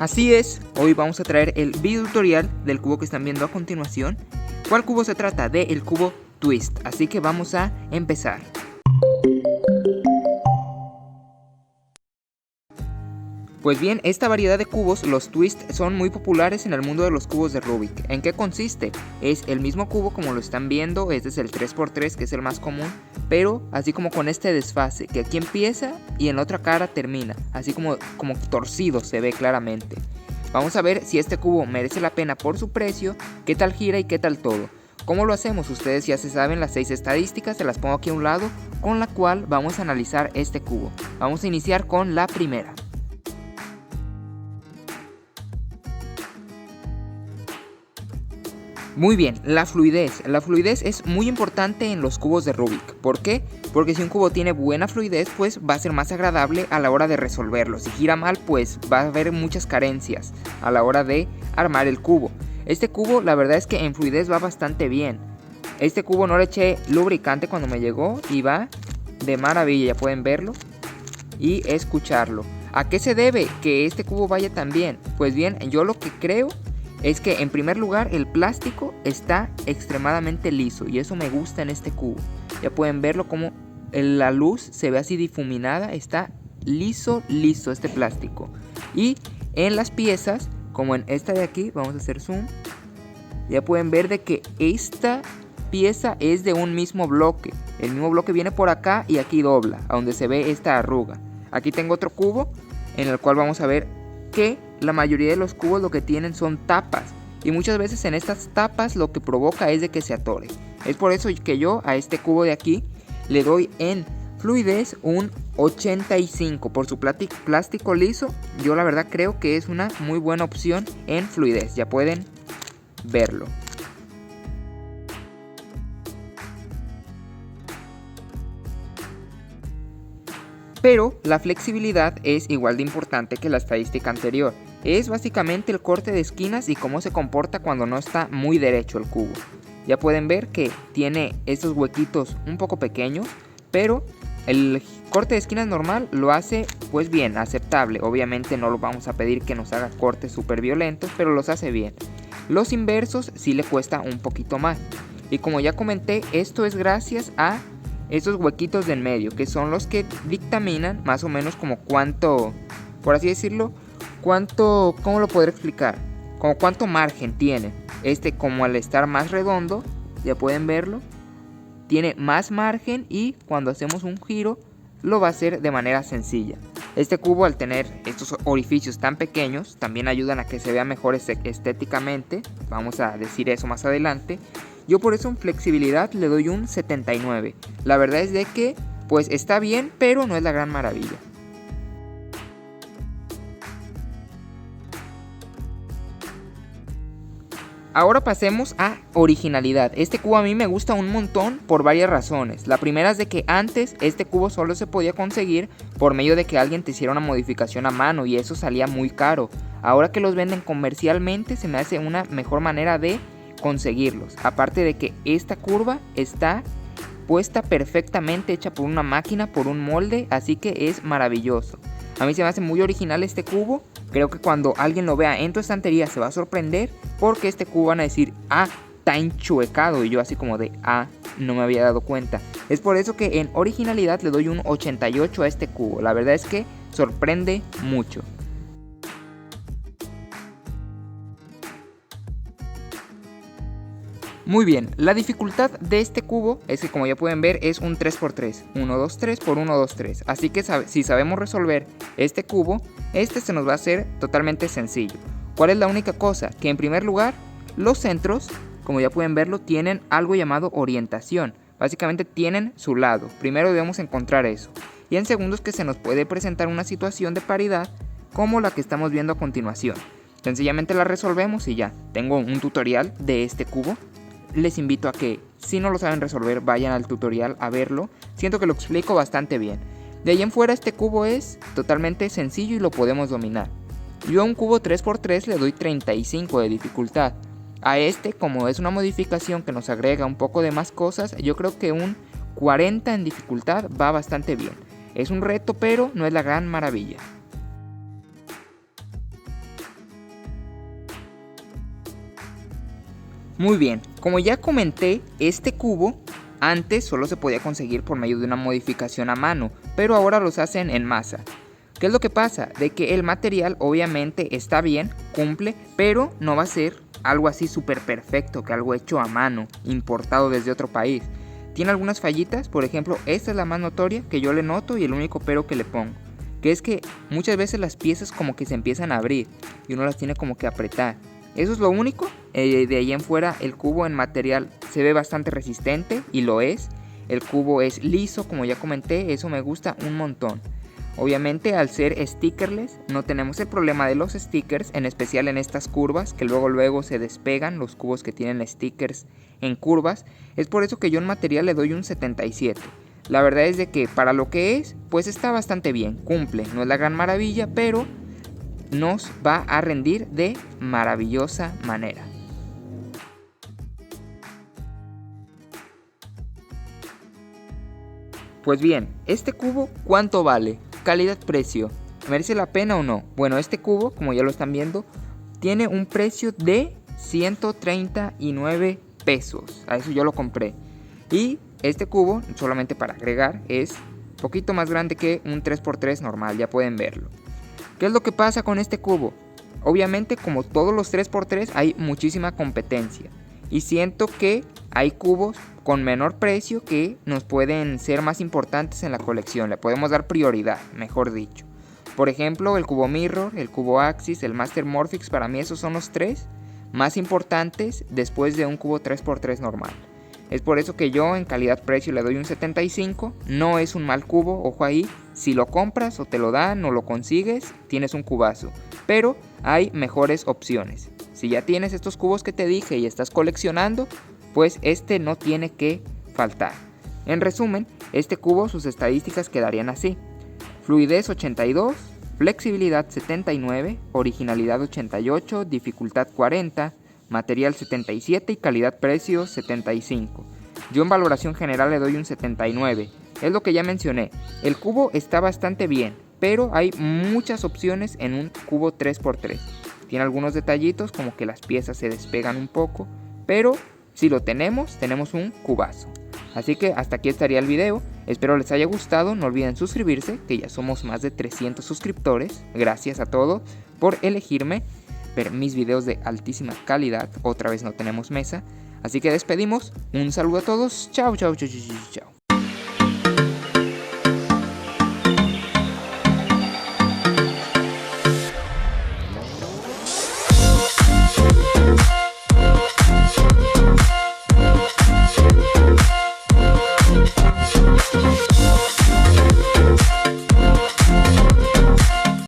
Así es, hoy vamos a traer el video tutorial del cubo que están viendo a continuación. ¿Cuál cubo se trata? Del cubo Twist, así que vamos a empezar. Pues bien, esta variedad de cubos, los Twist, son muy populares en el mundo de los cubos de Rubik. ¿En qué consiste? Es el mismo cubo como lo están viendo, este es el 3×3 que es el más común, pero así como con este desfase, que aquí empieza y en la otra cara termina, así como torcido se ve claramente. Vamos a ver si este cubo merece la pena por su precio, qué tal gira y qué tal todo. ¿Cómo lo hacemos? Ustedes ya se saben las 6 estadísticas, se las pongo aquí a un lado, con la cual vamos a analizar este cubo. Vamos a iniciar con la primera. Muy bien, la fluidez. La fluidez es muy importante en los cubos de Rubik. ¿Por qué? Porque si un cubo tiene buena fluidez, pues va a ser más agradable a la hora de resolverlo. Si gira mal, pues va a haber muchas carencias a la hora de armar el cubo. Este cubo, la verdad es que en fluidez va bastante bien. Este cubo no le eché lubricante cuando me llegó y va de maravilla, ya pueden verlo y escucharlo. ¿A qué se debe que este cubo vaya tan bien? Pues bien, yo lo que creo es que en primer lugar el plástico está extremadamente liso y eso me gusta en este cubo. Ya pueden verlo como la luz se ve así difuminada, está liso este plástico. Y en las piezas, como en esta de aquí, vamos a hacer zoom, ya pueden ver de que esta pieza es de un mismo bloque. El mismo bloque viene por acá y aquí dobla, a donde se ve esta arruga. Aquí tengo otro cubo en el cual vamos a ver que la mayoría de los cubos lo que tienen son tapas y muchas veces en estas tapas lo que provoca es de que se atore. Es por eso que yo a este cubo de aquí le doy en fluidez un 85 por su plástico liso. Yo la verdad creo que es una muy buena opción en fluidez, ya pueden verlo. Pero la flexibilidad es igual de importante que la estadística anterior. Es básicamente el corte de esquinas y cómo se comporta cuando no está muy derecho el cubo. Ya pueden ver que tiene estos huequitos un poco pequeños, pero el corte de esquinas normal lo hace pues bien, aceptable. Obviamente no lo vamos a pedir que nos haga cortes súper violentos, pero los hace bien. Los inversos sí le cuesta un poquito más. Y como ya comenté, esto es gracias a estos huequitos de en medio, que son los que dictaminan más o menos como cuánto, por así decirlo, ¿cómo lo podré explicar? Como cuánto margen tiene. Este, como al estar más redondo, ya pueden verlo, tiene más margen y cuando hacemos un giro lo va a hacer de manera sencilla. Este cubo, al tener estos orificios tan pequeños, también ayudan a que se vea mejor estéticamente. Vamos a decir eso más adelante. Yo por eso en flexibilidad le doy un 79. La verdad es de que pues está bien, pero no es la gran maravilla. Ahora pasemos a originalidad. Este cubo a mí me gusta un montón por varias razones. La primera es de que antes este cubo solo se podía conseguir por medio de que alguien te hiciera una modificación a mano y eso salía muy caro. Ahora que los venden comercialmente se me hace una mejor manera de conseguirlos. Aparte de que esta curva está puesta perfectamente, hecha por una máquina, por un molde, así que es maravilloso. A mí se me hace muy original este cubo. Creo que cuando alguien lo vea en tu estantería se va a sorprender porque este cubo van a decir, ah, está enchuecado, y yo así como de, ah, no me había dado cuenta. Es por eso que en originalidad le doy un 88 a este cubo. La verdad es que sorprende mucho. Muy bien, la dificultad de este cubo es que, como ya pueden ver, es un 3×3, 1, 2, 3 por 1, 2, 3. Así que si sabemos resolver este cubo, este se nos va a hacer totalmente sencillo. ¿Cuál es la única cosa? Que en primer lugar, los centros, como ya pueden verlo, tienen algo llamado orientación. Básicamente tienen su lado. Primero debemos encontrar eso. Y en segundo es que se nos puede presentar una situación de paridad como la que estamos viendo a continuación. Sencillamente la resolvemos y ya. Tengo un tutorial de este cubo. Les invito a que, si no lo saben resolver, vayan al tutorial a verlo. Siento que lo explico bastante bien. De ahí en fuera este cubo es totalmente sencillo y lo podemos dominar. Yo a un cubo 3×3 le doy 35 de dificultad. A este, como es una modificación que nos agrega un poco de más cosas, yo creo que un 40 en dificultad va bastante bien. Es un reto, pero no es la gran maravilla. Muy bien, como ya comenté, este cubo antes solo se podía conseguir por medio de una modificación a mano, pero ahora los hacen en masa. ¿Qué es lo que pasa? De que el material obviamente está bien, cumple, pero no va a ser algo así súper perfecto que algo hecho a mano, importado desde otro país. Tiene algunas fallitas, por ejemplo, esta es la más notoria que yo le noto y el único pero que le pongo, que es que muchas veces las piezas como que se empiezan a abrir y uno las tiene como que apretar. Eso es lo único. De ahí en fuera el cubo en material se ve bastante resistente y lo es. El cubo es liso, como ya comenté, eso me gusta un montón. Obviamente al ser stickerless no tenemos el problema de los stickers, en especial en estas curvas que luego se despegan los cubos que tienen stickers en curvas. Es por eso que yo en material le doy un 77. La verdad es de que para lo que es, pues está bastante bien, cumple, no es la gran maravilla, pero nos va a rendir de maravillosa manera. Pues bien, este cubo ¿cuánto vale? Calidad-precio, ¿merece la pena o no? Bueno, este cubo, como ya lo están viendo, tiene un precio de 139 pesos. A eso yo lo compré. Y este cubo, solamente para agregar, es un poquito más grande que un 3x3 normal, ya pueden verlo. ¿Qué es lo que pasa con este cubo? Obviamente, como todos los 3x3, hay muchísima competencia. Y siento que hay cubos con menor precio que nos pueden ser más importantes en la colección. Le podemos dar prioridad, mejor dicho. Por ejemplo, el cubo Mirror, el cubo Axis, el Master Morphix, para mí esos son los tres más importantes después de un cubo 3x3 normal. Es por eso que yo en calidad-precio le doy un 75. No es un mal cubo, ojo ahí. Si lo compras o te lo dan o lo consigues, tienes un cubazo. Pero hay mejores opciones. Si ya tienes estos cubos que te dije y estás coleccionando, pues este no tiene que faltar. En resumen, este cubo, sus estadísticas quedarían así: fluidez 82, flexibilidad 79, originalidad 88, dificultad 40, material 77 y calidad-precio 75. Yo en valoración general le doy un 79. Es lo que ya mencioné, el cubo está bastante bien, pero hay muchas opciones en un cubo 3x3. Tiene algunos detallitos como que las piezas se despegan un poco, pero si lo tenemos un cubazo. Así que hasta aquí estaría el video, espero les haya gustado, no olviden suscribirse, que ya somos más de 300 suscriptores. Gracias a todos por elegirme, ver mis videos de altísima calidad. Otra vez no tenemos mesa, así que despedimos, un saludo a todos, chao.